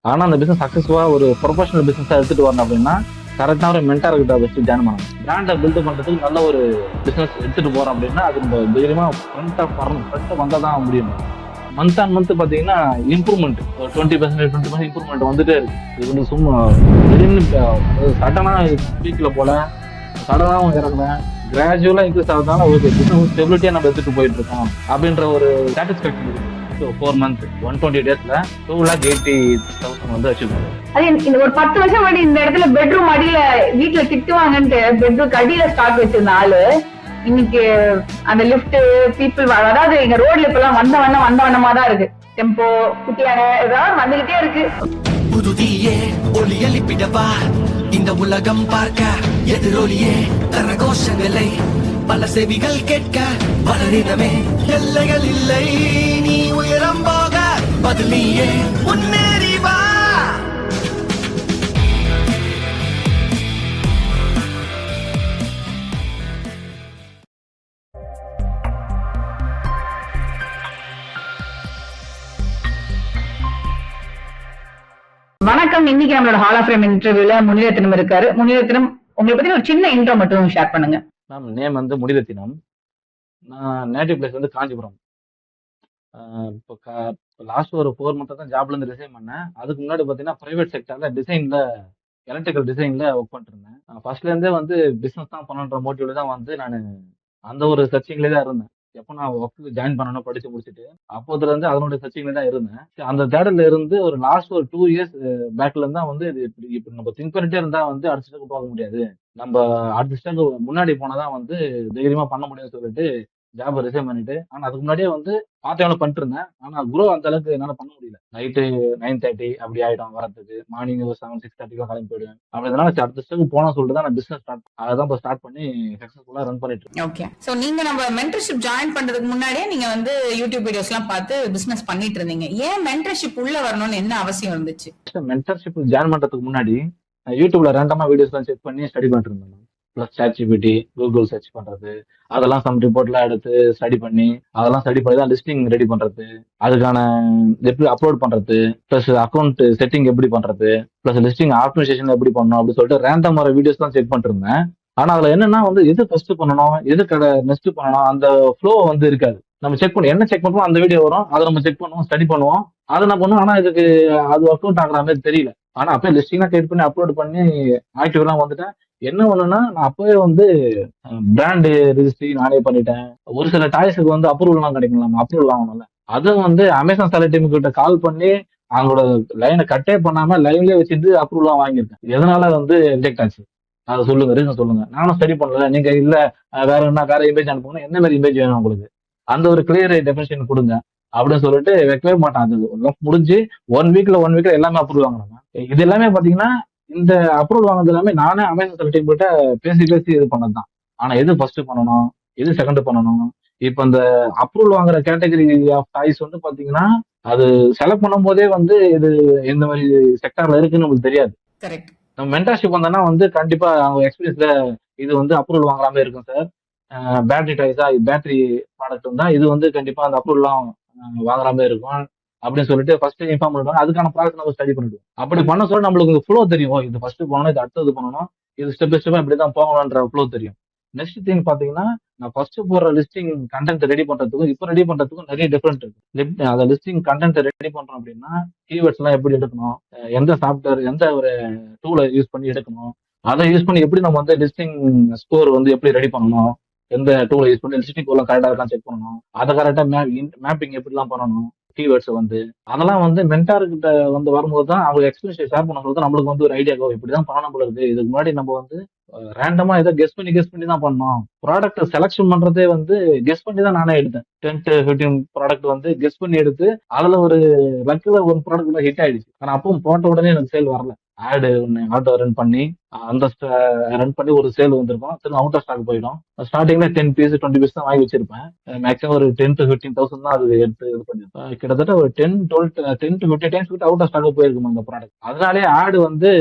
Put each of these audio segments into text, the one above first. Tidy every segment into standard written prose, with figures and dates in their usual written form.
ஆனா அந்த பிசினஸ் சக்சஸ்ஃபுல்லா ஒரு ப்ரொஃபஷனல் பிசினஸா எடுத்துட்டு வரணும் அப்படின்னா கரெக்டான ஒரு மென்டார் கிட்ட வச்சு ஜாயின் பண்ணணும். பிராண்டை பில்ட் பண்றதுக்கு நல்ல ஒரு பிசினஸ் எடுத்துட்டு போறோம் அப்படின்னா அது நம்ம தைரியமா ஃப்ரண்ட் வந்தா தான் முடியும். மந்த் ஆன் மந்த் பாத்தீங்கன்னா இம்ப்ரூவ்மெண்ட் ஒரு 20% இம்ப்ரூவ்மெண்ட் வந்துட்டே இருக்கு. இது வந்து சும்மா திடீர்னு சடனா பீக்ல போல சடனாவும் இறங்குறேன் கிராஜுவலா இன்க்ரீஸ் ஆகுதுனால ஓகே பிசினஸ் ஸ்டெபிலிட்டியா நம்ம எடுத்துட்டு போயிட்டு இருக்கோம் அப்படின்ற ஒரு சாட்டிஸ்பேக்ஷன் இருக்கு. 4 months 120 daysல 2,80,000 வந்து அச்சீவ் பண்ணுவோம். அது இந்த ஒரு 10 வருஷம் முன்னாடி இந்த இடத்துல பெட்ரூம் அடியில வீட்டுல திட்டுவாங்கன்ட்டு பெட்ரூம் அடியில ஸ்டாக் வச்சிருந்த ஆளு இன்னைக்கு அந்த லிப்ட் பீப்புள் அதாவது எங்க ரோட்ல இப்ப எல்லாம் வந்த வண்ணமா தான் இருக்கு. டெம்போ குட்டியான ஏதாவது வந்துகிட்டே இருக்கு. புதுதியே ஒளி எழுப்பிடவா இந்த உலகம் பார்க்க எதிரொலியே கரகோஷங்களை பல செவிகள் கேட்க வளரிடமே எல்லைகள் இல்லை நீ உயரம் போக பதிலியே முன்னேறி வா. வணக்கம். இன்னைக்கு நம்மளோட ஹால் ஆஃப் ஃபேம் இன்டர்வியூல முனிரத்னம் இருக்காரு. முனிரத்னம், உங்களை பத்தி ஒரு சின்ன இன்ட்ரோ மட்டும் ஷேர் பண்ணுங்க. மேம் நேம் வந்து முனிரத்தினம். நான் நேட்டிவ் பிளேஸ் வந்து காஞ்சிபுரம். இப்போ லாஸ்ட் ஒரு 4 months தான் ஜாப்ல இருந்து ரிசைன் பண்ணேன். அதுக்கு முன்னாடி பார்த்தீங்கன்னா பிரைவேட் செக்டர்ல டிசைன்ல எலக்ட்ரிக்கல் டிசைன்ல ஒர்க் பண்ணிட்டு இருந்தேன். ஃபர்ஸ்ட்ல இருந்தே வந்து பிசினஸ் தான் பண்ணணுன்ற மோட்டிவ்ல தான் வந்து நான் அந்த ஒரு சர்ச்சிங்லேயே தான் இருந்தேன். எப்போ நான் ஒர்க்கு ஜாயின் பண்ணணும் படிச்சு முடிச்சுட்டு அப்போதுல இருந்து அதனுடைய சர்ச்சிங்ல தான் இருந்தேன். அந்த தேடல்ல இருந்து ஒரு லாஸ்ட் ஒரு 2 years பேக்ல இருந்தா வந்து இது இப்படி நம்ம திங்க் பண்ணிட்டே இருந்தா வந்து அடுத்த ஸ்டெப் போக முடியாது. நம்ம அடுத்த ஸ்டெப் முன்னாடி போனாதான் வந்து தைரியமா பண்ண முடியும்னு சொல்லிட்டு ஜாப் ரிசைன் பண்ணிட்டு, ஆனா அதுக்கு முன்னாடியே வந்து பார்ட் டைம்ல பண்ணிட்டு இருந்தேன். ஆனா குரோ அந்த அளவுக்கு என்னால பண்ண முடியல. நைட்டு 9:30 அப்படி ஆயிடும் வரதுக்கு. மார்னிங் ஒரு 7-6:30 கிளம்பி போயிடுவேன். அப்படி இதனால அடுத்த ஸ்டெப் போனா சொல்லிட்டு தான் நான் பிசினஸ் அதான் இப்போ ஸ்டார்ட் பண்ணி சக்சஸ்ஃபுல்லா ரன் பண்ணிட்டு இருக்கேன். ஓகே. சோ நீங்க நம்ம மென்டர்ஷிப் ஜாயின் பண்றதுக்கு முன்னாடியே நீங்க வந்து யூடியூப் வீடியோஸ் எல்லாம் பார்த்து பிசினஸ் பண்ணிட்டு இருந்தீங்க. ஏன் மென்டர்ஷிப் உள்ள வரணும்னு என்ன அவசியம் இருந்துச்சு? மென்டர்ஷிப் ஜாயின் பண்றதுக்கு முன்னாடி யூடியூப்ல ரேண்டமா வீடியோஸ் எல்லாம் செக் பண்ணி ஸ்டடி பண்ணிட்டு இருந்தேன். பிளஸ் ChatGPT, கூகுள் சர்ச் பண்றது, அதெல்லாம் சம் ரிப்போர்ட்லாம் எடுத்து ஸ்டடி பண்ணி தான் லிஸ்டிங் ரெடி பண்றது, அதுக்கான எப்படி அப்லோட் பண்றது, பிளஸ் அக்கௌண்ட் செட்டிங் எப்படி பண்றது, பிளஸ் லிஸ்டிங் ஆப்டிமைசேஷன் எப்படி பண்ணணும் அப்படின்னு சொல்லிட்டு ரேண்டம் வர வீடியோஸ் தான் செக் பண்ணிட்டு இருந்தேன். ஆனா அதுல என்னன்னா வந்து எது ஃபர்ஸ்ட் பண்ணணும், எது நெக்ஸ்ட் பண்ணணும், அந்த ஃப்ளோ வந்து இருக்காது. நம்ம செக் பண்ணுவோம், என்ன செக் பண்ணுவோம் அந்த வீடியோ வரும், அதை நம்ம செக் பண்ணுவோம், ஸ்டடி பண்ணுவோம், அதை என்ன பண்ணுவோம். ஆனா இதுக்கு அது ஒர்க் அவுட் ஆகுற மாதிரி தெரியல. ஆனா அப்பயே லிஸ்டிங்லாம் கிரியேட் பண்ணி அப்லோட் பண்ணி ஆக்டிவ் எல்லாம் வந்துட்டேன். என்ன ஒண்ணுன்னா நான் அப்பவே வந்து பிராண்டு ரிஜிஸ்ட்ரி நானே பண்ணிட்டேன். ஒரு சில டாய்ஸுக்கு வந்து அப்ரூவல்லாம் கிடைக்கலாம், அப்ரூவல் ஆகணும்ல. அதுவும் வந்து அமேசான் செலக்ட் டீம் கிட்ட கால் பண்ணி அவங்களோட லைனை கட்டே பண்ணாம லைவ்லயே வச்சுட்டு அப்ரூவல்லாம் வாங்கியிருக்கேன். எதனால வந்து ரிஜெக்ட் ஆச்சு அதை சொல்லுங்க, ரீசன் சொல்லுங்க. நானும் ஸ்டடி பண்ணல. நீங்க இல்ல வேற இமேஜ் அனுப்புங்க, என்ன மாதிரி இமேஜ் வேணும் உங்களுக்கு, அந்த ஒரு கிளியர் டெஃபினேஷன் கொடுங்க அப்படின்னு சொல்லிட்டு வைக்கவே மாட்டான். அது முடிஞ்சு 1 வீக்ல எல்லாமே அப்ரூவல் வாங்கினாங்க. இது எல்லாமே பாத்தீங்கன்னா இந்த அப்ரூவல் வாங்குறது எல்லாமே நானே அமேசான் செலக்ட் கிட்ட பேசி இது பண்ணதுதான். ஆனா எது ஃபர்ஸ்ட் பண்ணணும், எது செகண்ட் பண்ணணும், இப்ப இந்த அப்ரூவல் வாங்குற கேட்டகரி ஆஃப் டாய்ஸ் வந்து பாத்தீங்கன்னா அது செலக்ட் பண்ணும் போதே வந்து இது எந்த மாதிரி செக்டார்ல இருக்குன்னு நமக்கு தெரியாது. கரெக்ட். நம்ம மென்டர்ஷிப் வந்தோம்னா வந்து கண்டிப்பா அவங்க எக்ஸ்பீரியன்ஸ்ல இது வந்து அப்ரூவல் வாங்குறாம இருக்கும் சார். பேட்டரி டாய்ஸா, பேட்டரி ப்ராடக்ட் தான் இது வந்து கண்டிப்பா அந்த அப்ரூவல்லாம் வாங்குறாம இருக்கும் அப்படின்னு சொல்லிட்டு ஃபர்ஸ்ட் இன்ஃபார்ம் பண்ணுவாங்க. அதுக்கான ப்ராசஸ் நம்ம ஸ்டடி பண்ணிடுவோம். அப்படி பண்ண சொல்ல நம்மளுக்கு ஃப்ளோ தெரியும். இது ஃபர்ஸ்ட் பண்ணணும், இது அடுத்தது பண்ணணும், இது ஸ்டெப் பை ஸ்டெப்பா இப்படிதான் போகணும்ன்ற ஃப்ளோ தெரியும். நெக்ஸ்ட் திங் பாத்தீங்கன்னா நான் ஃபர்ஸ்ட் போடுற லிஸ்டிங் கண்டென்ட் ரெடி பண்றதுக்கும் இப்போ ரெடி பண்றதுக்கும் நிறைய டிஃபரெண்ட் இருக்கு. அந்த லிஸ்டிங் கண்டென்ட் ரெடி பண்றோம் அப்படின்னா கீவேர்ட்ஸ் எல்லாம் எப்படி எடுக்கணும், எந்த சாஃப்ட்வேர் எந்த ஒரு டூலை யூஸ் பண்ணி எடுக்கணும், அதை யூஸ் பண்ணி எப்படி நம்ம வந்து லிஸ்டிங் ஸ்கோர் வந்து எப்படி ரெடி பண்ணணும், எந்த டூலை யூஸ் பண்ணி லிஸ்டிங் கரெக்டா இருக்கான்னு செக் பண்ணணும், அதை கரெக்டா மேப்பிங் எப்படிலாம் பண்ணணும், கீவேர்ட்ஸ் வந்து அதெல்லாம் வந்து மென்டார் கிட்ட வந்து வரும்போது தான் அவங்க எக்ஸ்பீரியன்ஸ் ஷேர் பண்ண சொல்றது நம்மளுக்கு வந்து ஒரு ஐடியா இப்படிதான் பண்ணணும் போல இருக்கு. இதுக்கு முன்னாடி நம்ம வந்து ரேண்டமா ஏதோ கெஸ் பண்ணி தான் பண்ணோம். ப்ராடக்ட் செலக்ஷன் பண்றதே வந்து கெஸ் பண்ணி தான் நானே எடுத்தேன். 10-15 ப்ராடக்ட் வந்து கெஸ் பண்ணி எடுத்து அதுல ஒரு லக்கில ஒரு ப்ராடக்ட் ஹிட் ஆயிடுச்சு. ஆனா அப்பவும் போட்ட உடனே எனக்கு சேல் வரல. ஆடு ஒன்று ஆட்டோ ரன் பண்ணி அந்த ரன் பண்ணி ஒரு சேல் வந்திருக்கும், திரும்ப அவுட் ஆஃப் ஸ்டாக் போயிடும். ஸ்டார்டிங்ல 10 பீஸ் 20 பீஸ் தான் வாங்கி வச்சிருப்பேன். மேக்ஸிமம் ஒரு 10,000-15,000 தான் அது எடுத்து இது பண்ணிருப்பேன். கிட்டத்தட்ட ஒரு 10-20 டைம்ஸ் கிட்ட அவுட் ஆஃப் ஸ்டாக் போயிருக்கும் அந்த ப்ராடக்ட். அதனாலே ஆடு வந்து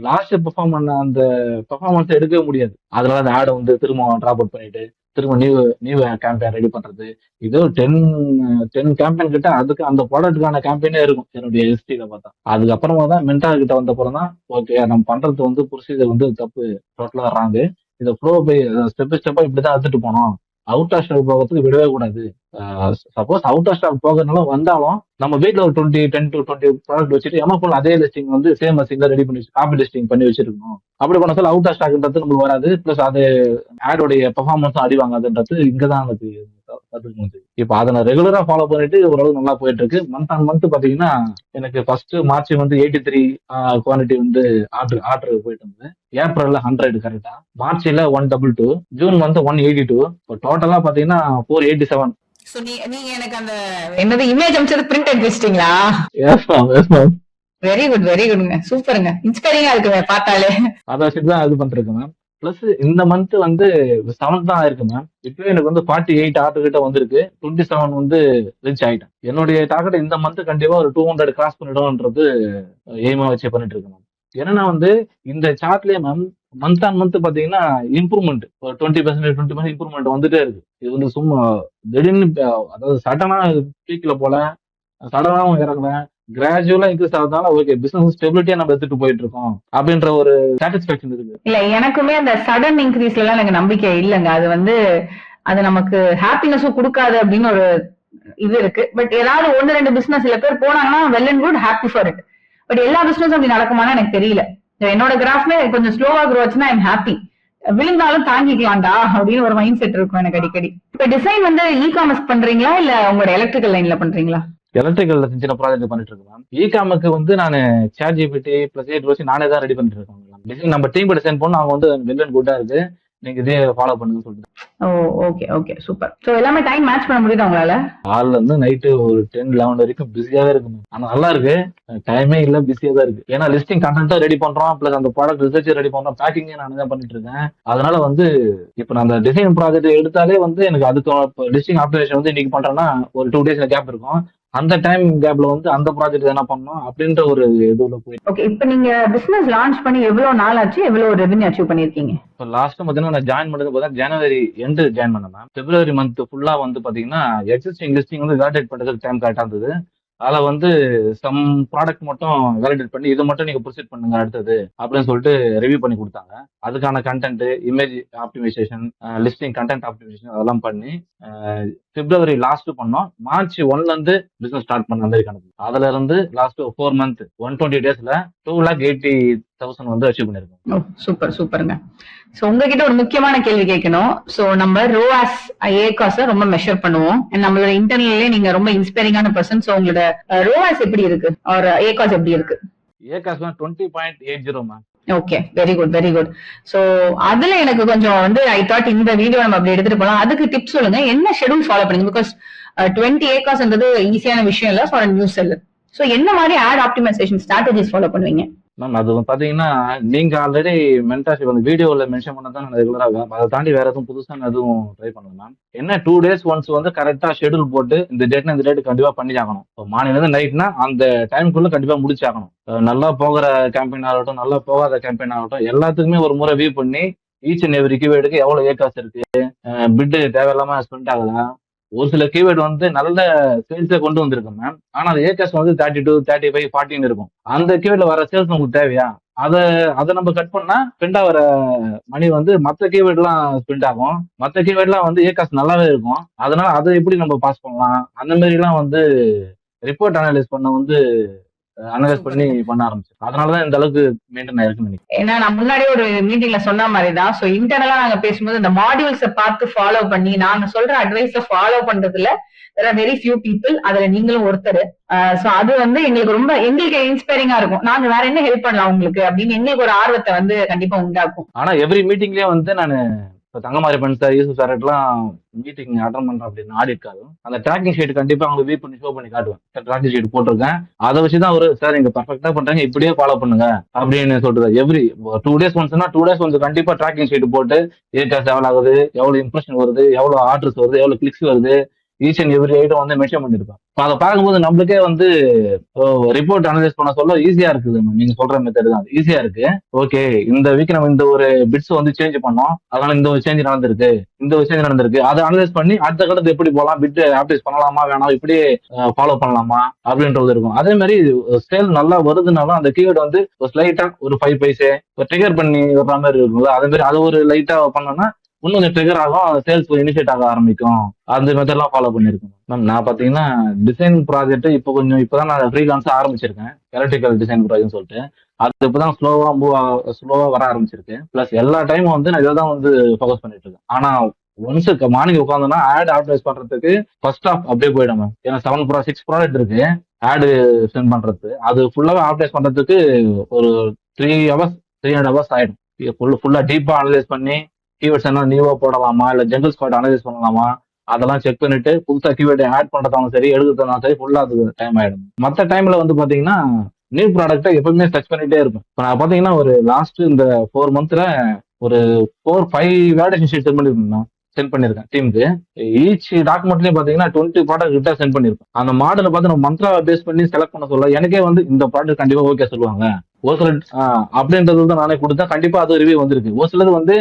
லாஸ்ட் பெர்ஃபார்ம் பண்ண அந்த பெர்ஃபார்மன்ஸ் எடுக்கவே முடியாது. அதனால அந்த ஆடை வந்து திரும்ப டிராப் அவுட் பண்ணிட்டு திரும்ப நியூ நியூ கேம்பெயின் ரெடி பண்றது. இது 10 கேம்பெயின் கிட்ட அதுக்கு அந்த ப்ராடக்ட்டுக்கான கேம்பெயினே இருக்கும் என்னுடைய ஹிஸ்டரியில பார்த்தா. அதுக்கப்புறமா தான் மென்டார் கிட்ட வந்த அப்புறம் தான் ஓகே நம்ம பண்றது வந்து ப்ரொசீஜர் வந்து தப்பு, டோட்டலா ராங்கு. இதை ஃப்ளோ பை ஸ்டெப் பை ஸ்டெப்பா இப்படிதான் எடுத்துட்டு போனோம். அவுட் ஆஃப் ஸ்டாக் போகிறதுக்கு விடவே கூடாது. சப்போஸ் அவுட் ஆஃப் ஸ்டாக் போகிறதுனால வந்தாலும் நம்ம வீட்ல ஒரு 10 to 20 ப்ராடக்ட் வச்சுட்டு எமர்ஃபுல் அதே லிஸ்டிங் வந்து சேம் லிஸ்டிங்ல ரெடி பண்ணி காப்பி லிஸ்டிங் பண்ணி வச்சிருக்கணும். அப்படி பண்ண சொல்ல அவுட் ஆஃப் ஸ்டாக்ன்றது நமக்கு வராது. பிளஸ் அது ஆடோடைய பெர்ஃபார்மன்ஸும் அடி வாங்காதுன்றது இங்கதான் எனக்கு கத்துக்க முடியுது. இப்போ அதை நான் ரெகுலரா ஃபாலோ பண்ணிட்டு ஓரளவு நல்லா போயிட்டு இருக்கு. மந்த் ஆன் மந்த் பாத்தீங்கன்னா எனக்கு ஃபர்ஸ்ட் மார்ச் வந்து 83 குவான்டிட்டி வந்து ஆர்டர் போயிட்டு இருந்தது. ஏப்ரல்ல 100 கரெக்டா, மார்ச்ல 122, ஜூன் வந்து 182, இப்போ டோட்டலா பாத்தீங்கன்னா 487. சோ நீங்க எனக்கு அந்த என்னது இமேஜ் அமைச்சது பிரிண்ட் எடுத்து வச்சிட்டீங்களா? Yes ma'am, yes ma'am. Very குட்ங்க, சூப்பருங்க, இன்ஸ்பைரிங்கா இருக்குங்க பார்த்தாலே. அதை வச்சுட்டு தான் இது பண்ணிருக்கேன் மேம். பிளஸ் இந்த மந்த் வந்து 7 தான் ஆயிருக்கு மேம். இப்பவே எனக்கு வந்து 48 ஆர்டர் கிட்ட வந்திருக்கு. 27 வந்து ரீச் ஆயிட்டேன். என்னுடைய டார்கெட் இந்த மந்த் கண்டிப்பா ஒரு 200 கிராஸ் பண்ணிடும்ன்றது எய்மா வச்சு பண்ணிட்டு இருக்கேன் மேம். ஏன்னா வந்து இந்த சார்ட்லயே மேம் மந்த் ஆன் மந்த் பாத்தீங்கன்னா இம்ப்ரூவ்மெண்ட் ஒரு 20% இம்ப்ரூவ்மெண்ட் வந்துட்டே இருக்கு. இது வந்து சும்மா திடீர்னு அதாவது சடனா பீக்ல போல, சடனாவும் இறங்கல, கிராஜுவலா இன்க்ரீஸ் ஆகுறதுனால ஓகே பிசினஸ் ஸ்டெபிலிட்டியா நம்ம எடுத்துட்டு போயிட்டு இருக்கோம் அப்படின்ற ஒரு சாட்டிஸ்பாக்சன் இருக்கு. இல்ல எனக்குமே அந்த சடன் இன்க்ரீஸ்ல எல்லாம் எனக்கு நம்பிக்கை இல்லைங்க. அது வந்து அது நமக்கு ஹாப்பினஸும் கொடுக்காது அப்படின்னு ஒரு இது இருக்கு. பட் ஏதாவது 1-2 பிசினஸ் சில பேர் போனாங்கன்னா well and good, happy for it. But எல்லா பிசினஸும் அப்படி நடக்குமான்னு எனக்கு தெரியல. என்னோட கிராஃப்மே கொஞ்சம் ஸ்லோவா க்ரோ ஆச்சுன்னா ஐம் ஹாப்பி. விழுந்தாலும் தாங்கிக்கலாம்டா அப்படின்னு ஒரு மைண்ட் செட் இருக்கும் எனக்கு அடிக்கடி. இப்ப டிசைன் வந்து இ காமர்ஸ் பண்றீங்களா இல்ல உங்களோட எலக்ட்ரிக்கல் லைன்ல பண்றீங்களா? எலக்ட்ரிக்கல்ல சின்ன ப்ராஜெக்ட் பண்ணிட்டு இருக்கேன் மேம். இ-காமர்க்கு வந்து நான் ChatGPT பிளஸ் வச்சு நானே தான் ரெடி பண்ணிட்டு இருக்கேன் மேம். டிசைன் நம்ம டீம் டிசைன் பண்ணோம், அவங்க வந்து வெல் அண்ட் குட்டா இருக்கு, நீங்க இதே ஃபாலோ பண்ணுங்க சொல்லிட்டு. ஓ ஓகே சூப்பர். சோ எல்லாமே டைம் மேட்ச் பண்ண முடியுதா உங்களால? காலைல இருந்து நைட்டு ஒரு 10-11 வரைக்கும் பிஸியாவே இருக்கு மேம். ஆனா நல்லா இருக்கு, டைமே இல்ல, பிஸியா தான் இருக்கு. ஏன்னா லிஸ்டிங் கண்டென்ட்டா ரெடி பண்றோம், பிளஸ் அந்த ப்ராடக்ட் ரிசர்ச் ரெடி பண்றோம், பேக்கிங்கே நான் தான் பண்ணிட்டு இருக்கேன். அதனால வந்து இப்ப நான் அந்த டிசைன் ப்ராஜெக்ட் எடுத்தாலே வந்து எனக்கு அதுக்கு லிஸ்டிங் ஆப்டிமைசேஷன் வந்து இன்னைக்கு பண்றேன்னா ஒரு 2 days கேப் இருக்கும். அந்த டைம் கேப்ல வந்து அந்த ப்ராஜெக்ட் என்ன பண்ணணும் அப்படின்ற ஒரு இதுல போய். ஓகே, இப்போ நீங்க பிசினஸ் லான்ச் பண்ணி எவ்வளவு நாள் ஆச்சு, எவ்வளவு ரெவென்யூ அச்சீவ் பண்ணிருக்கீங்க? இப்போ லாஸ்ட் பாத்தீங்கன்னா நான் ஜாயின் பண்ணது பார்த்தா ஜனவரி எண்டு ஜாயின் பண்ணேன் மேம். பிப்ரவரி மந்த் ஃபுல்லா வந்து பாத்தீங்கன்னா எக்ஸிஸ்டிங் லிஸ்டிங் வந்து வேலிடேட் பண்றதுக்கு டைம் கரெக்டா இருந்தது. அதில் வந்து சம் ப்ராடக்ட் மட்டும் வேலிடேட் பண்ணி இது மட்டும் நீங்க ப்ரொசீட் பண்ணுங்க அடுத்தது அப்படின்னு சொல்லிட்டு ரிவ்யூ பண்ணி கொடுத்தாங்க. அதுக்கான content, image optimisation, listing content optimisation அதெல்லாம் பண்ணி பிப்ரவரி லாஸ்ட் பண்ணோம். மார்ச் 1ல இருந்து பிசினஸ் ஸ்டார்ட் பண்ண மாதிரி கணக்கு. அதுல இருந்து லாஸ்ட் 4 month 120 daysல 2,80,000 வந்து அச்சீவ் பண்ணிருக்கோம். சூப்பருங்க. சோ உங்ககிட்ட ஒரு முக்கியமான கேள்வி கேட்கணும். சோ நம்ம ரோஆஸ் ஏகாஸ் ரொம்ப மெஷர் பண்ணுவோம். நம்மளோட இன்டர்னல்லே நீங்க ரொம்ப இன்ஸ்பைரிங்கான பர்சன். சோ உங்களோட ரோஆஸ் எப்படி இருக்கு ஆர் ஏகாஸ் எப்படி இருக்கு? ஏகாஸ் 20.80 ma'am. Okay, very good. So அதுல எனக்கு கொஞ்சம் வந்து ஐ தாட் இந்த வீடியோ நம்ம அப்படி எடுத்துட்டு போலாம். அதுக்கு டிப்ஸ் சொல்லுங்க, என்ன ஷெட்யூல் ஃபாலோ பண்ணுங்க? பிகாஸ் 20 ஏகாஸ்ன்றது ஈஸியான விஷயம் இல்ல ஃபார் நியூ செல்லர். சோ என்ன மாதிரி ஆட் ஆப்டிமைசேஷன் ஸ்ட்ராட்டஜிஸ் ஃபாலோ பண்ணுவீங்க? மேம் அது பாத்தீங்கன்னா நீங்க ஆல்ரெடி மென்டார்ஷிப் அந்த வீடியோல மென்ஷன் பண்ணதான் நான் ரெகுலராக, அதை தாண்டி வேற எதுவும் புதுசா எதுவும் ட்ரை பண்ணுவேன் மேம். என்ன 2 days ஒன்ஸ் வந்து கரெக்டா ஷெட்யூல் போட்டு இந்த டேட்னா இந்த டேட் கண்டிப்பா பண்ணிச்சாகணும். இப்போ மார்னிங்ல இருந்து நைட்னா அந்த டைமுக்குள்ள கண்டிப்பா முடிச்சாகணும். நல்லா போகிற கேம்பெயின் ஆகட்டும், நல்லா போகாத கேம்பெயின் ஆகட்டும், எல்லாத்துக்குமே ஒரு முறை வியூ பண்ணி ஈச் அண்ட் எவ்ரி கீவேர்டுக்கு எவ்வளவு ஏகாஸ் இருக்கு, பிட் தேவையில்லாம ஸ்பெண்ட் ஆகல. ஒரு சில கீவேர்டு வந்து நல்ல சேல்ஸை கொண்டு வந்திருக்கும் மேம். ஆனா அது ஏகாஸ் வந்து 32, 35, 40 இருக்கும். அந்த கீவேர்ட்ல வர சேல்ஸ் உங்களுக்கு தேவையா? அதை நம்ம கட் பண்ணா ஸ்பெண்ட் ஆகிற மணி வந்து மற்ற கீவேர்ட் எல்லாம் ஸ்பெண்ட் ஆகும். மற்ற கீவேர்ட் எல்லாம் வந்து ஏகாஸ் நல்லாவே இருக்கும். அதனால அதை எப்படி நம்ம பாஸ் பண்ணலாம், அந்த மாதிரி எல்லாம் வந்து ரிப்போர்ட் அனலைஸ் பண்ண ஆரம்பிச்சு. அதனாலதான் இந்த அளவுக்கு மெயின்டைன் ஆயிருக்குன்னு நினைக்கிறேன். ஏன்னா நான் முன்னாடியே ஒரு மீட்டிங்ல சொன்ன மாதிரிதான். சோ இன்டர்னலா நாங்க பேசும்போது இந்த மாடியூல்ஸை பார்த்து ஃபாலோ பண்ணி நாங்க சொல்ற அட்வைஸை ஃபாலோ பண்றதுல there are very few people, அதுல நீங்களும் ஒருத்தர். சோ அது வந்து எங்களுக்கு இன்ஸ்பைரிங்கா இருக்கும். நாங்க வேற என்ன ஹெல்ப் பண்ணலாம் உங்களுக்கு அப்படின்னு எங்களுக்கு ஒரு ஆர்வத்தை வந்து கண்டிப்பா உண்டாக்கும். ஆனா எவ்ரி மீட்டிங்லயே வந்து நான் இப்போ தங்கமாரி பண்ண சார், யூசுப் சார் எல்லாம் மீட்டிங் அட்டன் பண்றேன் அப்படின்னு ஆடிட் கார்டும் அந்த ட்ராக்கிங் ஷீட் கண்டிப்பா அவங்க வீட் பண்ணி ஷோ பண்ணி காட்டுவேன். ட்ராக்கிங் ஷீட் போட்டிருக்கேன், அதை வச்சுதான் ஒரு சார் இங்க பர்ஃபெக்டா பண்றாங்க, இப்படியே ஃபாலோ பண்ணுங்க அப்படின்னு சொல்றது. எவ்ரி 2 days ஒன்ஸ்னா 2 days ஒன்ஸ் கண்டிப்பா ட்ராக்கிங் ஷீட் போட்டு ஏகாஸ் எவ்வளவு ஆகுது, எவ்வளவு இம்ப்ரெஷன் வருது, எவ்வளவு ஆர்டர்ஸ் வருது, எவ்வளவு கிளிக்ஸ் வருது, ஈச் அண்ட் எவ்ரி ஐட்டம் வந்து மென்ஷன் பண்ணிருப்பேன். அதை பார்க்கும்போது நம்மளுக்கே வந்து ரிப்போர்ட் அனலைஸ் பண்ண சொல்ல ஈஸியா இருக்குது. நீங்க சொல்ற மெத்தட் தான் ஈஸியா இருக்கு. ஓகே, இந்த வீக் நம்ம இந்த ஒரு பிட்ஸ் வந்து சேஞ்ச் பண்ணோம், அதனால இந்த ஒரு சேஞ்ச் நடந்திருக்கு, இந்த ஒரு சேஞ்ச் நடந்திருக்கு, அதை அனலைஸ் பண்ணி அடுத்த கட்டத்தை எப்படி போகலாம், பிட் ஆப்டைஸ் பண்ணலாமா வேணாம், இப்படி ஃபாலோ பண்ணலாமா அப்படின்றது இருக்கும். அதே மாதிரி சேல் நல்லா வருதுனாலும் அந்த கீவேர்டு வந்து ஒரு ஸ்லைட்டா ஒரு 5 பைசே ஒரு ட்ரிகர் பண்ணி வர்ற மாதிரி இருக்கும்ல, அதே மாதிரி அது ஒரு லைட்டா பண்ணோம்னா இன்னும் கொஞ்சம் ட்ரிகர் ஆகும், சேல்ஸ் இனிஷியேட் ஆக ஆரம்பிக்கும். அந்த மெத்தட்லாம் ஃபாலோ பண்ணிருக்கேன் மேம். நான் பாத்தீங்கன்னா டிசைன் ப்ராஜெக்ட் இப்பதான் நான் ஃப்ரீலான்ஸா ஆரம்பிச்சிருக்கேன், எலக்ட்ரிக்கல் டிசைன் ப்ராஜெக்ட் சொல்லிட்டு. அது இப்பதான் ஸ்லோவா வர ஆரம்பிச்சிருக்கு. பிளஸ் எல்லா டைமும் வந்து நான் இதான் வந்து ஃபோக்கஸ் பண்ணிட்டு இருக்கேன். ஆனா ஒன்ஸ் மார்னிங் உட்காந்தோம்னா ஆட் அட்வைஸ் பண்றதுக்கு ஃபர்ஸ்ட் ஆஃப் அப்படியே போயிடும் மேம். ஏன்னா 6 ப்ராடக்ட் இருக்கு ஆடு சென்ட் பண்றது, அது ஃபுல்லாவே அட்வைஸ் பண்றதுக்கு ஒரு 3 ஹவர்ஸ் ஆயிடும். ஃபுல்லா டீப்பா அனலைஸ் பண்ணி கீவேர்ட்ஸ் என்ன நியூவா போடலாமா இல்ல ஜெனரல் ஸ்குவாட் அனலைஸ் பண்ணலாமா அதெல்லாம் செக் பண்ணிட்டு புதுசா கீவேர்ட் ஆட் பண்றதாலும் சரி எழுதுறதாலும் சரி ஃபுல்லா அது டைம் ஆயிடும். மற்ற டைம்ல வந்து பாத்தீங்கன்னா நியூ ப்ராடக்ட்டை எப்பவுமே சர்ச் பண்ணிட்டே இருக்கும். இப்போ நான் பாத்தீங்கன்னா ஒரு லாஸ்ட் இந்த 4 மந்த்ல ஒரு 4-5 வேலிடேஷன் ஷீட் சென்ட் பண்ணிருக்கேன் டீமுக்கு. ஈச் டாக்குமெண்ட்லயும் பாத்தீங்கன்னா 20 ப்ராடக்ட் கிட்ட சென்ட் பண்ணிருக்கேன். அந்த மாடலை பார்த்து நம்ம மந்த்ரா பேஸ் பண்ணி செலக்ட் பண்ண சொல்ல எனக்கே வந்து இந்த ப்ராடக்ட் கண்டிப்பா ஓகே சொல்லுவாங்க. ஒரு சில அப்படின்றது தான் நானே கொடுத்தேன். கண்டிப்பா அது ரிவ்யூ வந்திருக்கு. ஒரு சிலது வந்து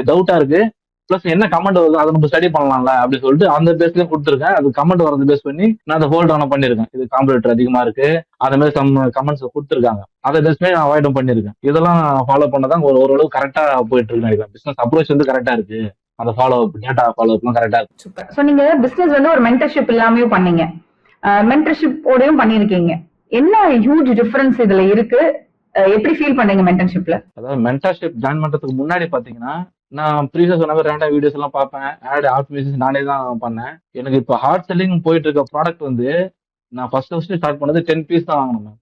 டவுட்டா இருக்கு, பிளஸ் என்ன கமெண்ட் வருது அதை நம்ம ஸ்டடி பண்ணலாம்ல அப்படின்னு சொல்லிட்டு அந்த பேஸ்லயும் கொடுத்துருக்கேன். அது கமெண்ட் வரது பேஸ் பண்ணி நான் அதை ஹோல்ட் ஆன் பண்ணிருக்கேன். இது காம்படிட்டர் அதிகமா இருக்கு, அதே மாதிரி சம் கமெண்ட்ஸ் கொடுத்துருக்காங்க, அதை பேஸ் பண்ணி நான் அவாய்டும் பண்ணிருக்கேன். இதெல்லாம் ஃபாலோ பண்ணதான் ஓரளவு கரெக்டா போயிட்டு இருக்கு நினைக்கிறேன். பிசினஸ் அப்ரோச் வந்து கரெக்டா இருக்கு, அந்த ஃபாலோ அப் டேட்டா ஃபாலோ அப்லாம் கரெக்டா இருக்கு. சூப்பர். சோ நீங்க பிசினஸ் வந்து ஒரு மென்டர்ஷிப் இல்லாமயும் பண்ணீங்க, மென்டர்ஷிப் ஓடையும் பண்ணிருக்கீங்க. என்ன ஹியூஜ் டிஃபரன்ஸ் இதுல இருக்கு? எப்படி ஃபீல் பண்ணீங்க மென்டர்ஷிப்ல? அதாவது மென்டர்ஷிப் ஜாயின் பண்றதுக்கு முன்னாடி பாத்தீங்கன்னா நான் ப்ரீவியஸ் சொன்ன ரேண்டா வீடியோஸ் எல்லாம் பார்ப்பேன், ஆட் ஆப்டிமைசேஷன் நானே தான் பண்ணேன். எனக்கு இப்போ ஹார்ட் செல்லிங் போயிட்டு இருக்க ப்ராடக்ட் வந்து நான் ஃபர்ஸ்ட் ஸ்டார்ட் பண்ணது 10 பீஸ் தான் வாங்கினேன்.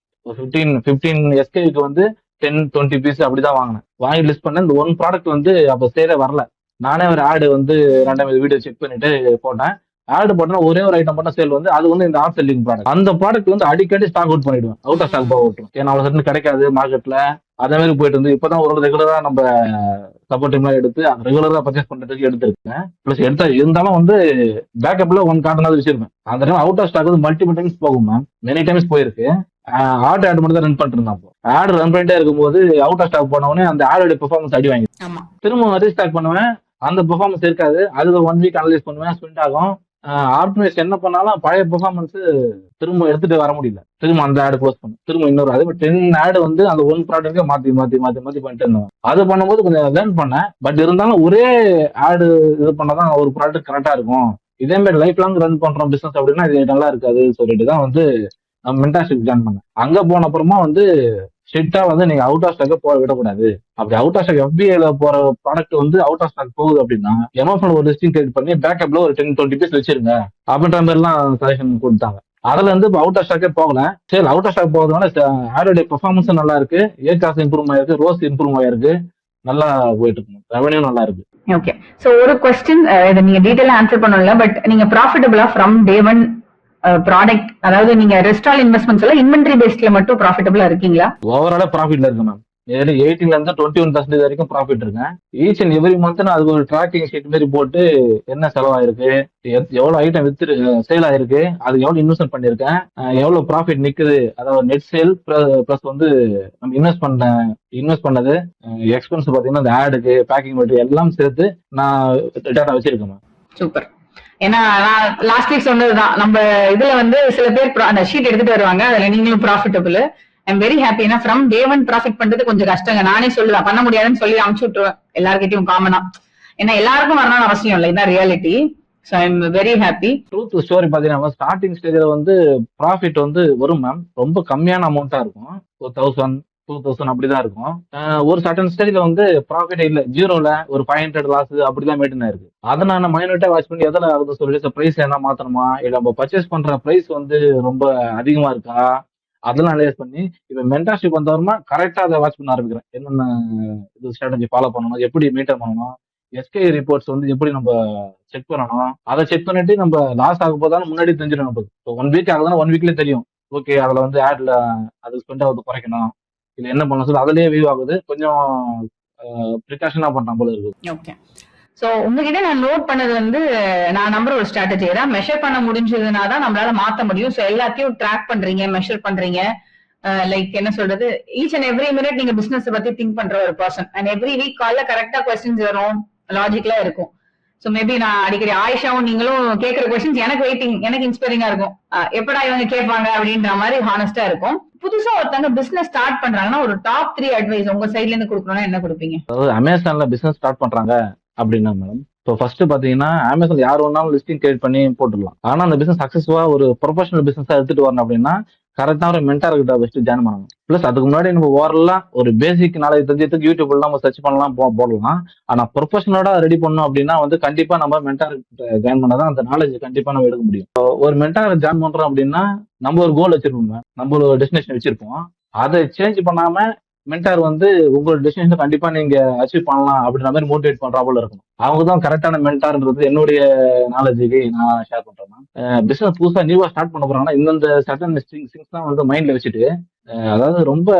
15 எஸ்கேக்கு வந்து 10-20 பீஸ் அப்படிதான் வாங்கினேன். வாங்கி லிஸ்ட் பண்ணேன். இந்த ஒன் ப்ராடக்ட் வந்து அப்போ சேலே வரல. நானே ஒரு ஆடு வந்து 2 வீடியோ செக் பண்ணிட்டு போட்டேன். ஆடு போட்டா ஒரே ஒரு ஐட்டம் பண்ண சேல் வந்து அது வந்து இந்த ஆப் செல்லிங் ப்ராடக்ட். அந்த ப்ராடக்ட் வந்து அடிக்கடி ஸ்டாக் அவுட் பண்ணிடுவேன், அவுட் ஆஃப் ஸ்டாக் போக விட்டுரும். ஏன்னா அவ்வளவு சட்டன் கிடைக்காது மார்க்கெட்ல. அதே மாதிரி போயிட்டு வந்து இப்பதான் ஒரு ரெகுலரா நம்ம சப்போர்ட் டீம்லாம் எடுத்து ரெகுலரா பர்ச்சேஸ் பண்றதுக்கு எடுத்திருக்கேன். பிளஸ் எடுத்தா இருந்தாலும் வந்து பேக்கப்ல ஒன் கார்டனாவது வச்சிருப்பேன். அந்த டைம் அவுட் ஆஃப் ஸ்டாக் வந்து மல்டிபிள் டைம்ஸ் போகும் மேம், மெனி டைம்ஸ் போயிருக்கு. ஆட் மட்டும் தான் ரன் பண்ணிட்டு இருந்தான். ஆட் ரன் பண்ணிட்டே இருக்கும்போது அவுட் ஆஃப் ஸ்டாக் போனவொடனே அந்த ஆடோட பெர்ஃபார்மன்ஸ் அடி வாங்கி திரும்ப ரீஸ்டாக் பண்ணுவேன், அந்த பெர்ஃபார்மன்ஸ் இருக்காது. அதுக்கு 1 வீக் அனலைஸ் பண்ணுவேன், ஸ்பெண்ட் ஆகும். ஆப்டிமைஸ் என்ன பண்ணாலும் பழைய பெர்ஃபார்மன்ஸ் திரும்ப எடுத்துட்டு வர முடியல. திரும்ப அந்த ஆடு க்ளோஸ் பண்ணும், திரும்ப இன்னொரு அதே 10 ஆடு வந்து அந்த ஒன் ப்ராடக்ட்க்கு மாத்தி பண்ணிட்டு இருந்தோம். அது பண்ணும்போது கொஞ்சம் லேர்ன் பண்ணேன். பட் இருந்தாலும் ஒரே ஆடு இது பண்ணாதான் ஒரு ப்ராடக்ட் கரெக்டா இருக்கும். இதே மாதிரி லைஃப் லாங் ரன் பண்றோம் பிசினஸ் அப்படின்னா இது நல்லா இருக்காது சொல்லிட்டு தான் வந்து மென்டர்ஷிப் ஜாயின் பண்ணேன். அங்க போன அப்புறமா வந்து ஸ்ட்ரிக்டா வந்து நீங்க அவுட் ஆஃப் ஸ்டாக் போக விடக்கூடாது. அப்படி அவுட் ஆஃப் ஸ்டாக் FBA போற ப்ராடக்ட் வந்து அவுட் ஆஃப் ஸ்டாக் போகுது அப்படின்னா எமோஷனல் ஒரு லிஸ்டிங் கிரியேட் பண்ணி பேக்கப்ல ஒரு 10-20 பீஸ் வச்சிருங்க அப்படின்ற மாதிரி எல்லாம் சஜஷன் கொடுத்தாங்க. அதுல இருந்து அவுட் ஆஃப் ஸ்டாக்கே போகல. சரி, அவுட் ஆஃப் ஸ்டாக் போகிறதுனால ஆடோடைய பெர்ஃபார்மன்ஸும் நல்லா இருக்கு, ஏ காசு இம்ப்ரூவ் ஆயிருக்கு, ரோஸ் இம்ப்ரூவ் ஆயிருக்கு, நல்லா போயிட்டு இருக்கு, ரெவன்யூ நல்லா இருக்கு. ஓகே. சோ ஒரு क्वेश्चन இத நீங்க டீடைலா ஆன்சர் பண்ணல, பட் நீங்க ப்ராஃபிட்டபிளா ஃப்ரம் டே 1 ப்ராடக்ட், அதாவது நீங்க ரெஸ்டால் இன்வெஸ்ட்மெண்ட்ஸ் எல்லாம் இன்வென்டரி பேஸ்ட்ல மட்டும் ப்ராஃபிட்டபிளா இருக்கீங்களா? ஓவராலா ப்ராஃபிட்ல இருக்கு மேம். 18ல இருந்து 21% வரைக்கும் ப்ராஃபிட் இருக்கேன். ஈச் அண்ட் எவ்ரி மந்த் நான் அது ஒரு ட்ராக்கிங் ஷீட் மாதிரி போட்டு என்ன செலவாயிருக்கு, எவ்வளவு ஐட்டம் வித்து சேல் ஆயிருக்கு, அது எவ்வளவு இன்வெஸ்ட் பண்ணிருக்கேன், எவ்வளவு ப்ராஃபிட் நிக்குது, அதாவது நெட் சேல் பிளஸ் வந்து நம்ம இன்வெஸ்ட் பண்ணது எக்ஸ்பென்ஸ் பாத்தீங்கன்னா அந்த ஆடுக்கு பேக்கிங் மெட்டீரியல் எல்லாம் சேர்த்து நான் டேட்டா வச்சிருக்கேன் மேம். சூப்பர். ஏன்னா நான் லாஸ்ட் வீக் சொன்னதுதான், நம்ம இதுல வந்து சில பேர் அந்த ஷீட் எடுத்துட்டு வருவாங்க, அதுல நீங்களும் ப்ராஃபிட்டபிள். I'm very happy. ஏன்னா ஃப்ரம் டே 1 ப்ராஃபிட் பண்றது கொஞ்சம் கஷ்டங்க. நானே சொல்லுவேன், பண்ண முடியாதுன்னு சொல்லி அமுச்சு விட்டுருவேன் எல்லார்கிட்டயும் காமனா. ஏன்னா எல்லாருக்கும் வரணும்னு அவசியம் இல்லை, இதான் reality. So I'm very happy. Truth story பாத்தீங்கன்னா ஸ்டார்டிங் ஸ்டேஜ்ல வந்து ப்ராஃபிட் வந்து வரும் மேம், ரொம்ப கம்மியான அமௌண்டா இருக்கும், 1000-2000 அப்படிதான் இருக்கும். ஒரு சர்டன் ஸ்டேஜ்ல வந்து ப்ராஃபிட் இல்ல, ஜீரோல ஒரு 500 லாஸ் அப்படிதான் மெயின்டைன் ஆயிருக்கு. அதை நான் மைனூட்டா வாட்ச் பண்ணி எதில் ஆகுது சொல்லி பிரைஸ் என்ன மாத்தணுமா, இல்ல நம்ம பர்ச்சேஸ் பண்ற பிரைஸ் வந்து ரொம்ப அதிகமா இருக்கா, அதெல்லாம் அனலைஸ் பண்ணி இப்ப மென்டர்ஷிப் வந்தவருமா கரெக்டா அதை வாட்ச் பண்ண ஆரம்பிக்கிறேன். என்னென்ன இது ஸ்ட்ராட்டஜி ஃபாலோ பண்ணணும், எப்படி மெயின்டைன் பண்ணணும், எஸ்கே ரிப்போர்ட்ஸ் வந்து எப்படி நம்ம செக் பண்ணணும், அதை செக் பண்ணிட்டு நம்ம லாஸ் ஆக போதாலும் முன்னாடி தெரிஞ்சிடும். நமக்கு இப்போ 1 வீக் ஆகுதுன்னா 1 வீக்லயே தெரியும், ஓகே அதுல வந்து ஆட்ல அது ஸ்பெண்ட் ஆகுது குறைக்கணும், இல்ல என்ன பண்ண சொல்லி அதுலயே வியூ ஆகுது, கொஞ்சம் ப்ரிகாஷனா பண்றான் போல இருக்கு. ஓகே. சோ உங்ககிட்ட நான் நோட் பண்ணது வந்து நான் நம்புற ஒரு ஸ்ட்ராட்டஜி தான், மெஷர் பண்ண முடிஞ்சதுன்னா தான் நம்மளால மாத்த முடியும். சோ எல்லாத்தையும் ட்ராக் பண்றீங்க, மெஷர் பண்றீங்க. லைக் என்ன சொல்றது, ஈச் அண்ட் எவ்ரி மினிட் நீங்க பிசினஸ் பத்தி திங்க் பண்ற ஒரு பர்சன். அண்ட் எவ்ரி வீக் காலைல கரெக்டா கொஸ்டின்ஸ் வரும், லாஜிக்கலா இருக்கும். சோ மேபி நான் அடிக்கடி ஆயிஷாவும் நீங்களும் கேட்கிற கொஸ்டின்ஸ் எனக்கு வெயிட்டிங், எனக்கு இன்ஸ்பைரிங்கா இருக்கும். எப்படா இவங்க கேட்பாங்க அப்படின்ற மாதிரி ஹானஸ்டா இருக்கும். புதுசா ஒருத்தவங்க பிசினஸ் ஸ்டார்ட் பண்றாங்கன்னா ஒரு டாப் 3 அட்வைஸ் உங்க சைட்ல இருந்து கொடுக்கணும்னா என்ன கொடுப்பீங்க? அதாவது அமேசான்ல பிசினஸ் ஸ்டார்ட் பண்றாங்க அப்படின்னா மேடம், இப்போ ஃபர்ஸ்ட் பாத்தீங்கன்னா அமேசான் யார் வேணாலும் லிஸ்டிங் கிரியேட் பண்ணி போட்டுடலாம். ஆனா அந்த பிசினஸ் சக்சஸ்ஃபுல்லா ஒரு ப்ரொஃபஷனல் பிசினஸா எடுத்துட்டு வரணும் அப்படின்னா கரெக்டான ஒரு மென்டார் கிட்ட ஃபர்ஸ்ட் ஜாயின் பண்ணணும். பிளஸ் அதுக்கு முன்னாடி நம்ம ஓரலா ஒரு பேசிக் நாலேஜ் தெரிஞ்சதுக்கு யூடியூப்ல நம்ம சர்ச் பண்ணலாம், போடலாம். ஆனா ப்ரொஃபஷனலா ரெடி பண்ணணும் அப்படின்னா வந்து கண்டிப்பா நம்ம மென்டார் கிட்ட ஜாயின் பண்ணாதான் அந்த நாலேஜ் கண்டிப்பா நம்ம எடுக்க முடியும். ஒரு மென்டார் ஜாயின் பண்றோம் அப்படின்னா நம்ம ஒரு கோல் வச்சிருப்போம், நம்ம ஒரு டெஸ்டினேஷன் வச்சிருப்போம். அதை சேஞ்ச் பண்ணாம மென்டார் வந்து உங்களோட டெஸ்டினேஷன் கண்டிப்பா நீங்க அச்சீவ் பண்ணலாம் அப்படின்ற மாதிரி மோட்டிவேட் பண்றாப்புல இருக்கணும். அவங்க தான் கரெக்டான மென்டார்ன்றது என்னுடைய நாலேஜுக்கு நான் ஷேர் பண்றேன். பிசினஸ் புதுசா நியூவா ஸ்டார்ட் பண்ண போறாங்கன்னா இந்த சட்டன் திங்ஸ் தான் வந்து மைண்ட்ல வச்சுட்டு, அதாவது ரொம்ப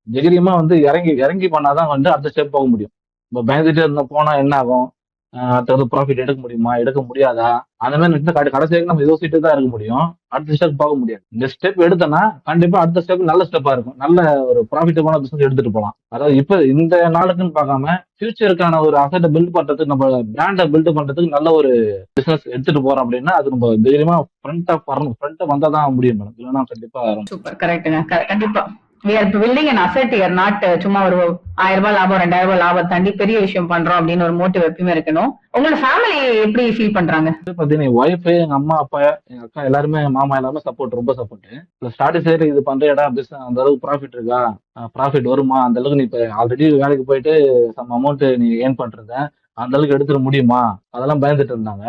தைரியமா வந்து இறங்கி இறங்கி பண்ணாதான் வந்து அடுத்த ஸ்டெப் போக முடியும். இப்போ பயந்துட்டு இருந்த போனா என்ன ஆகும், அடுத்தது ப்ராஃபிட் எடுக்க முடியுமா, எடுக்க முடியாதா, அந்த மாதிரி கடைசி வரைக்கும் நம்ம யோசிச்சுட்டு தான் இருக்க முடியும். அடுத்த ஸ்டெப் போக முடியாது. இந்த ஸ்டெப் எடுத்தோம்னா கண்டிப்பா அடுத்த ஸ்டெப் நல்ல ஸ்டெப்பா இருக்கும், நல்ல ஒரு ப்ராஃபிட்டபிளான பிசினஸ் எடுத்துட்டு போகலாம். அதாவது இப்ப இந்த நாளுக்குன்னு பார்க்காம ஃபியூச்சருக்கான ஒரு அசட்டை பில்ட் பண்றதுக்கு, நம்ம பிராண்டை பில்ட் பண்றதுக்கு நல்ல ஒரு பிசினஸ் எடுத்துட்டு போறோம் அப்படின்னா அது நம்ம தைரியமா ஃப்ரண்டா வரணும். ஃப்ரண்ட்டா வந்தா தான் முடியும் மேடம், இல்லைன்னா கண்டிப்பா சூப்பர், கரெக்டுங்க, கண்டிப்பா. We are building an asset here, not சும்மா ஒரு 1000 ரூபாய் லாபம் 2000 ரூபாய் லாபம் தாண்டி பெரிய விஷயம் பண்றோம் அப்படின்னு ஒரு மோட்டிவ் எப்பயுமே இருக்கணும். உங்களோட ஃபேமிலி எப்படி ஃபீல் பண்றாங்க? பாத்தீங்கன்னா ஒய்ஃப், எங்க அம்மா அப்பா, எங்க அக்கா எல்லாருமே, மாமா எல்லாருமே சப்போர்ட், ரொம்ப சப்போர்ட். ஸ்டார்டிங் சைடு இது பண்றேடா பிசினஸ், அந்த அளவுக்கு ப்ராஃபிட் இருக்கா, ப்ராஃபிட் வருமா, அந்த அளவுக்கு நீ இப்ப ஆல்ரெடி வேலைக்கு போயிட்டு சம் அமௌண்ட் நீ ஏர்ன் பண்றத அந்த அளவுக்கு எடுத்துட முடியுமா, அதெல்லாம் பயந்துட்டு இருந்தாங்க.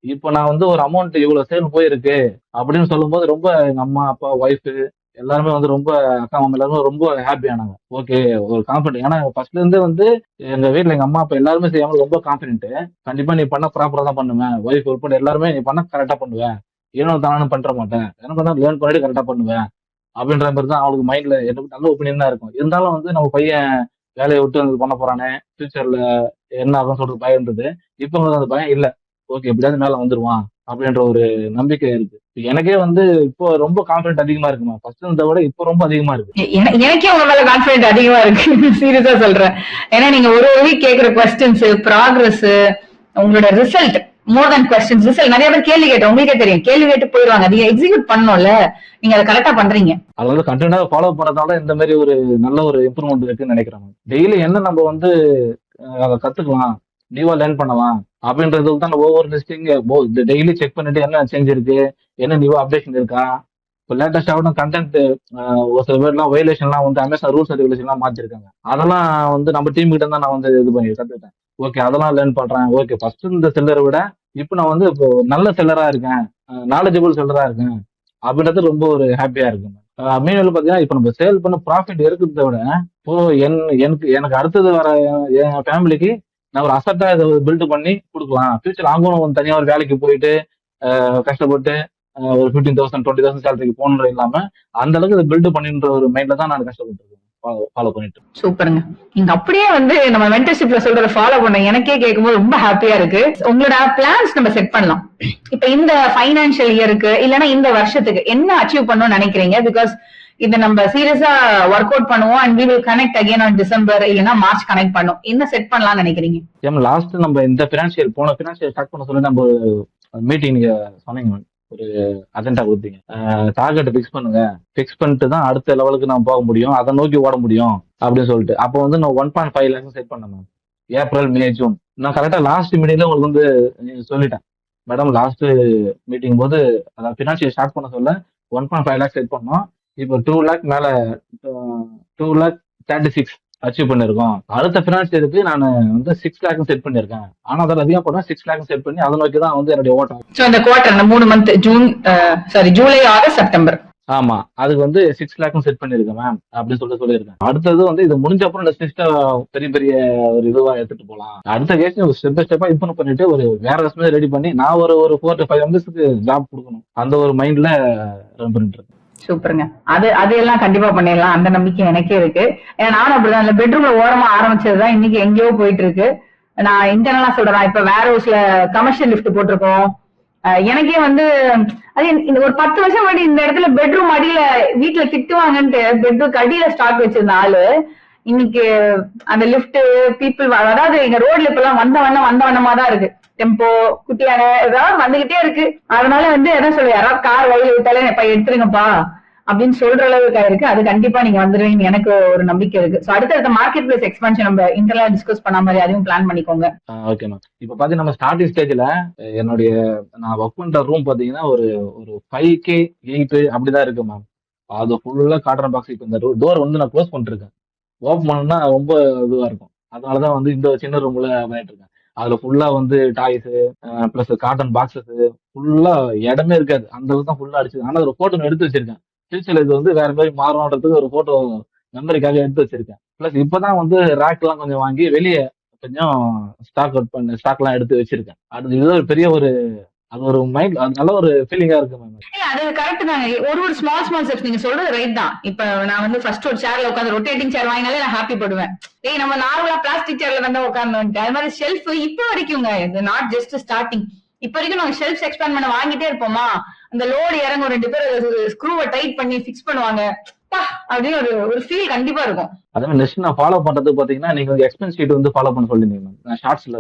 இப்போ நான் வந்து ஒரு அமௌண்ட் இவ்வளவு சேல் போயிருக்கு அப்படின்னு சொல்லும் போது ரொம்ப எங்க அம்மா அப்பா ஒய்ஃப் எல்லாருமே வந்து ரொம்ப, அக்கா மாமா எல்லாருமே ரொம்ப ஹாப்பி ஆனாங்க. ஓகே, ஒரு கான்ஃபிடென்ட். ஏன்னா ஃபர்ஸ்ட்ல இருந்தே வந்து எங்க வீட்டுல எங்க அம்மா அப்பா எல்லாருமே செய்யாம ரொம்ப கான்ஃபிடென்ட். கண்டிப்பா நீ பண்ண ப்ராப்பரா தான் பண்ணுவேன், ஒய்ஃப் உட்பட எல்லாருமே நீ பண்ண கரெக்டா பண்ணுவேன், ஏனோ தானும் பண்ற மாட்டேன், என்ன பண்ணா லேர்ன் பண்ணிட்டு கரெக்டா பண்ணுவேன் அப்படின்ற மாதிரி தான் அவங்களுக்கு மைண்ட்ல நல்ல ஒப்பீனியன் தான் இருக்கும். இருந்தாலும் வந்து நம்ம பையன் வேலையை விட்டு வந்து பண்ண போறானே, ஃபியூச்சர்ல என்ன ஆகும் சொல்றது பயம் இருந்தது. இப்போ உங்களுக்கு அந்த பயம் இல்ல. ஓகே, எப்படியாவது மேல வந்துருவான் அப்படின்ற ஒரு நம்பிக்கை இருக்கு. எனக்கே வந்து இப்போ ரொம்ப கான்பிடன்ட் அதிகமா இருக்குமா, ஃபர்ஸ்ட் இருந்ததை விட இப்போ ரொம்ப அதிகமா இருக்கு. எனக்கே உங்க மேல கான்பிடன்ட் அதிகமா இருக்கு, சீரியஸா சொல்றேன். ஏன்னா நீங்க ஒரு வீக் கேக்குற கொஸ்டின்ஸ், ப்ராக்ரஸ், உங்களோட ரிசல்ட், மோர் தென் கொஸ்டின்ஸ், ரிசல்ட். நிறைய பேர் கேள்வி கேட்டோம், உங்களுக்கே தெரியும், கேள்வி கேட்டு போயிடுவாங்க. நீங்க எக்ஸிக்யூட் பண்ணணும்ல, நீங்க அதை கரெக்டா பண்றீங்க. அது வந்து கண்டினியூவா ஃபாலோ பண்றதால இந்த மாதிரி ஒரு நல்ல ஒரு இம்ப்ரூவ்மெண்ட் இருக்குன்னு நினைக்கிறேன். டெய்லி என்ன நம்ம வந்து அதை கத்துக்கலாம், நியூவா லேர்ன் பண்ணலாம் அப்படின்றதுக்கு தான் ஒவ்வொரு லிஸ்டிங் டெய்லி செக் பண்ணிட்டு என்ன சேஞ்ச் இருக்கு, என்ன நியூவா அப்டேஷன் இருக்கா. இப்போ லேட்டஸ்டாக கண்டென்ட் ஒரு சில பேர்லாம் வயலேஷன்லாம் வந்து அமேசான் ரூல்ஸ் அண்ட் ரெகுலேஷன்லாம் மாத்திருக்காங்க. அதெல்லாம் வந்து நம்ம டீம் கிட்ட தான் நான் வந்து இது பண்ணி கத்துக்கிட்டேன். ஓகே, அதெல்லாம் லேர்ன் பண்றேன். ஓகே, ஃபர்ஸ்ட் இந்த செல்லரை விட இப்போ நான் வந்து இப்போ நல்ல செல்லரா இருக்கேன், நாலேஜபிள் செல்லரா இருக்கேன் அப்படின்றது ரொம்ப ஒரு ஹாப்பியா இருக்கு. மீன்வெளி பாத்தீங்கன்னா இப்போ நம்ம சேல் பண்ண ப்ராஃபிட் இருக்கிறத விட இப்போ எனக்கு அடுத்தது வர என் ஃபேமிலிக்கு நான் ஒரு அசட்டா இதை பில்டு பண்ணி கொடுக்கலாம். ஃபியூச்சர் அவங்களும் தனியா ஒரு வேலைக்கு போயிட்டு கஷ்டப்பட்டு ஒரு 15,000 20,000 சேலரிக்கு போகணுன்ற இல்லாம அந்த அளவுக்கு இதை பில்டு பண்ணின்ற ஒரு மைண்ட்ல தான் நான் கஷ்டப்பட்டு இருக்கேன், ஃபாலோ பண்ணிட்டு. சூப்பருங்க. நீங்க அப்படியே வந்து நம்ம மென்டர்ஷிப்ல சொல்றத ஃபாலோ பண்ண எனக்கே கேட்கும்போது ரொம்ப ஹாப்பியா இருக்கு. உங்களோட பிளான்ஸ் நம்ம செட் பண்ணலாம். இப்ப இந்த ஃபைனான்சியல் இயருக்கு இல்லைன்னா இந்த வருஷத்துக்கு என்ன அச்சீவ் பண்ணணும்னு நினைக்கிறீங்க? பிகாஸ் இதை நம்ம சீரியஸா ஒர்க் அவுட் பண்ணுவோம் and we will connect again on December இல்லைன்னா மார்ச் கனெக்ட் பண்ணும். என்ன செட் பண்ணலாம்னு நினைக்கிறீங்க? லாஸ்ட் நம்ம இந்த போன பினான்சியல் ஸ்டார்ட் பண்ண சொல்லி நம்ம மீட்டிங் நீங்க சொன்னீங்க, ஒரு அஜெண்டா கொடுத்தீங்க. டார்கெட் பிக்ஸ் பண்ணுங்க, பிக்ஸ் பண்ணிட்டு தான் அடுத்த லெவலுக்கு நம்ம போக முடியும், அதை நோக்கி ஓட முடியும் அப்படின்னு சொல்லிட்டு. அப்போ வந்து நான் 1.5 lakhs செட் பண்ணேன் ஏப்ரல் மே ஜூன். நான் கரெக்டா லாஸ்ட் மீட்டிங்ல உங்களுக்கு வந்து சொல்லிட்டேன் மேடம், லாஸ்ட் மீட்டிங் போது அதாவது பினான்சியல் ஸ்டார்ட் பண்ண சொல்ல 1.5 lakhs செட் பண்ணோம். இப்போ 2 lakh மேல 2,36,00,000 அச்சீவ் பண்ணிருக்கோம். அடுத்த பினான்சியருக்கு நான் வந்து 6 lakh செட் பண்ணிருக்கேன். ஆனா அதில் அதிகம் போனா 6 lakh செட் பண்ணி அதை நோக்கி தான் வந்து என்னுடைய ஓட்டம். இந்த குவார்டர், அந்த 3 மந்த், ஜூலை, ஆகஸ்ட், செப்டம்பர். ஆமா, அதுக்கு வந்து 6 lakh செட் பண்ணிருக்கேன் மேம் அப்படின்னு சொல்லியிருக்கேன். அடுத்தது வந்து இது முடிஞ்ச அப்புறம் நெக்ஸ்ட் பெரிய பெரிய ஒரு இதுவா எடுத்துட்டு போகலாம். அடுத்த கேஸ் ஸ்டெப் பை ஸ்டெப்பா இம்ப்ரூவ் பண்ணிட்டு ஒரு வேற ரெஸ்மே ரெடி பண்ணி நான் ஒரு 4 to 5 monthsக்கு ஜாப் கொடுக்கணும், அந்த ஒரு மைண்ட்ல ரன் பண்ணிட்டு இருக்கேன். சூப்பருங்க. அது எல்லாம் கண்டிப்பா பண்ணிடலாம், அந்த நம்பிக்கை எனக்கே இருக்கு. ஏன்னா நானும் அப்படிதான், இந்த பெட்ரூம்ல ஓரமா ஆரம்பிச்சதுதான் இன்னைக்கு எங்கேயோ போயிட்டு இருக்கு. நான் இன்டர்னலா சொல்றேன், இப்ப வேற ஹவுஸ்ல கமர்ஷியல் லிஃப்ட் போட்டிருக்கோம். எனக்கே வந்து அது இந்த ஒரு 10 வருஷம் முன்னாடி இந்த இடத்துல பெட்ரூம் அடியில வீட்டுல திட்டுவாங்கன்ட்டு பெட்ரூம் அடியில ஸ்டாக் வச்சிருந்த ஆளு இன்னைக்கு அந்த லிஃப்ட் பீப்புள், அதாவது எங்க ரோட்ல இப்ப எல்லாம் வந்த வண்ணமா தான் இருக்கு. டெம்போ குட்டியான ஏதாவது வந்துகிட்டே இருக்கு. அதனால வந்து எதாவது சொல்ல, யாராவது கார் வழியில விட்டாலே இப்ப எடுத்துருங்கப்பா அப்படின்னு சொல்ற அளவுக்கு இருக்கு. அது கண்டிப்பா நீங்க வந்துருவீங்க, எனக்கு ஒரு நம்பிக்கை இருக்கு. சோ அடுத்த மார்க்கெட் பிளேஸ் எக்ஸ்பான்ஷன் நம்ம இன்டர்னலா டிஸ்கஸ் பண்ண மாதிரி அதையும் பிளான் பண்ணிக்கோங்க. Okay ma'am. இப்ப பாத்தீங்கன்னா நம்ம ஸ்டார்டிங் ஸ்டேஜ்ல என்னுடைய நான் ஒர்க் பண்ற ரூம் பாத்தீங்கன்னா ஒரு ஒரு 5K 8 அப்படிதான் இருக்கு மேம். அது ஃபுல்லா காட்டன் பாக்ஸ். இப்ப இந்த டோர் வந்து நான் க்ளோஸ் பண்ணிருக்கேன். ஓப்பன் பண்ணா ரொம்ப இதுவா இருக்கும். அதனாலதான் வந்து இந்த சின்ன ரூம்ல பண்ணிட்டு இருக்கேன். அதுல ஃபுல்லா வந்து டாய்ஸ் பிளஸ் காட்டன் பாக்ஸஸ் ஃபுல்லா இடமே இருக்காது. அந்த அளவுக்கு தான் ஃபுல்லா அடிச்சு. ஆனா ஒரு போட்டோ எடுத்து வச்சிருக்கேன். ஃபியூச்சர்ல இது வந்து வேற மாதிரி மாறணுன்றதுக்கு ஒரு போட்டோ மெமரிக்காக எடுத்து வச்சிருக்கேன். பிளஸ் இப்பதான் வந்து ரேக் எல்லாம் கொஞ்சம் வாங்கி வெளியே கொஞ்சம் ஸ்டாக் எல்லாம் எடுத்து வச்சிருக்கேன். அது இது ஒரு பெரிய ஒரு அது ஒரு மைண்ட், அது நல்ல ஒரு ஃபீலிங்கா இருக்கு மேம். இல்ல அது கரெக்ட் தாங்க. ஒரு ஸ்மால் ஸ்டெப்ஸ் நீங்க சொல்றது ரைட் தான். இப்ப நான் வந்து ஃபர்ஸ்ட் ஒரு சேர்ல உட்காந்து ரொட்டேட்டிங் சேர் வாங்கினாலே நான் ஹாப்பி படுவேன். ஏய் நம்ம நார்மலா பிளாஸ்டிக் சேர்ல தான் உட்கார்ந்து. அது மாதிரி ஷெல்ஃப் இப்ப வரைக்குங்க, இது நாட் ஜஸ்ட் ஸ்டார்டிங். இப்ப வரைக்கும் நாங்க ஷெல்ஃப் எக்ஸ்பேண்ட் பண்ண வாங்கிட்டே இருப்போமா. அந்த லோடு இறங்கும், 2 பேர் ஸ்க்ரூவை டைட் பண்ணி ஃபிக்ஸ் பண்ணுவாங்க அப்படின்னு ஒரு ஃபீல் கண்டிப்பா இருக்கும். அதே மாதிரி நெக்ஸ்ட் நான் ஃபாலோ பண்றது பாத்தீங்கன்னா, நீங்க வந்து எக்ஸ்பென்ஸ் ஷீட் வந்து ஃபாலோ பண்ண சொல்லிருந்தீங்க மேம். நான் ஷார்ட்ஸ்ல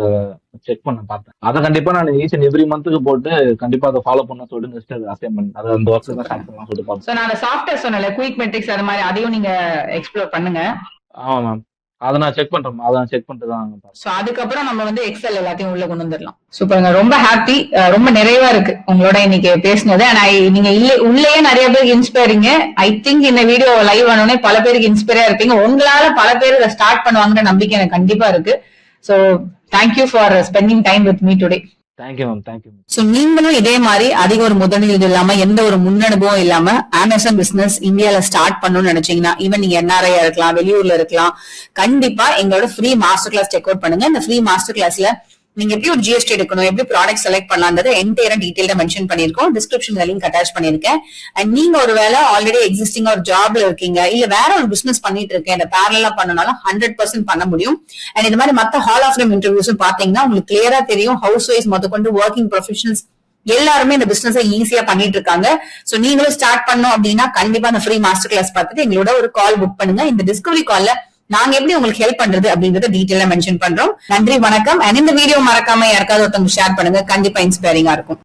செக் பண்ண பார்த்தேன். அதை கண்டிப்பா நான் ஈச் அண்ட் எவ்ரி மந்த்துக்கு போட்டு கண்டிப்பா அதை ஃபாலோ பண்ண சொல்லிட்டு நெக்ஸ்ட் அது அசைன்மெண்ட் அது அந்த ஒர்க் தான் ஸ்டார்ட் பண்ணலாம் சொல்லிட்டு பார்த்தேன். நான் சாஃப்ட்வேர் சொன்னல குயிக் மெட்ரிக்ஸ், அது மாதிரி அதையும் நீங்க எக்ஸ்ப்ளோர் பண்ணுங்க. ஆமா மேம், அதை நான் செக் பண்றேன். அதை செக் பண்ணிட்டு தான். சோ அதுக்கப்புறம் நம்ம வந்து எக்ஸல் எல்லாத்தையும் உள்ள கொண்டு வந்துடலாம். சூப்பருங்க, ரொம்ப ஹாப்பி, ரொம்ப நிறைவா இருக்கு உங்களோட இன்னைக்கு பேசினது. நீங்க உள்ளேயே நிறைய பேருக்கு இன்ஸ்பைரிங். ஐ திங்க் இந்த வீடியோ லைவ் ஆனோடனே பல பேருக்கு இன்ஸ்பைரா இருப்பீங்க. உங்களால பல பேர் இதை ஸ்டார்ட் பண்ணுவாங்கன்ற நம்பிக்கை எனக்கு கண்டிப்பா இருக்கு. So thank you for spending time with me today. Thank you ma'am. Thank you. So நீங்களும் இதே மாதிரி அதிக ஒரு முதலீடு இல்லாம எந்த ஒரு முன்னனுபவம் இல்லாம அமேசான் பிசினஸ் இந்தியால ஸ்டார்ட் பண்ணணும்னு நினைச்சீங்கன்னா, ஈவன் நீங்க NRI இருக்கலாம், வெளியூர்ல இருக்கலாம், கண்டிப்பா எங்களோட free master class check out பண்ணுங்க. இந்த ஃப்ரீ மாஸ்டர் கிளாஸ்ல நீங்க எப்படி ஒரு GST எடுக்கணும், எப்படி ப்ராடக்ட் செலக்ட் பண்ணலாம்ன்றத என்டையரா டீடைலா மென்ஷன் பண்ணிருக்கோம். டிஸ்கிரிப்ஷன்ல லிங்க் அட்டாச் பண்ணிருக்கேன். அண்ட் நீங்க ஒருவேளை ஆல்ரெடி எக்ஸிஸ்டிங் ஒரு ஜாப்ல இருக்கீங்க, இல்ல வேற ஒரு பிசினஸ் பண்ணிட்டு இருக்கேன், இந்த பேரலா பண்ணனாலும் 100% பண்ண முடியும். அண்ட் இந்த மாதிரி மத்த ஹால் ஆஃப் ஃபேம் இன்டர்வியூஸும் பாத்தீங்கன்னா உங்களுக்கு கிளியரா தெரியும். ஹவுஸ் வைஸ் முதற்கொண்டு ஒர்க்கிங் ப்ரொஃபஷனல்ஸ் எல்லாருமே இந்த பிசினஸ் ஈஸியா பண்ணிட்டு இருக்காங்க. சோ நீங்களும் ஸ்டார்ட் பண்ணோம் அப்படின்னா கண்டிப்பா அந்த ஃப்ரீ மாஸ்டர் கிளாஸ் பார்த்துட்டு எங்களோட ஒரு கால் புக் பண்ணுங்க. இந்த டிஸ்கவரி கால்ல நாங்க எப்படி உங்களுக்கு ஹெல்ப் பண்றது அப்படின்றத டீடைலா மென்ஷன் பண்றோம். நன்றி, வணக்கம். அண்ட் இந்த வீடியோ மறக்காம யாருக்காவது ஒருத்தவங்க ஷேர் பண்ணுங்க, கண்டிப்பா இன்ஸ்பைரிங்கா இருக்கும்.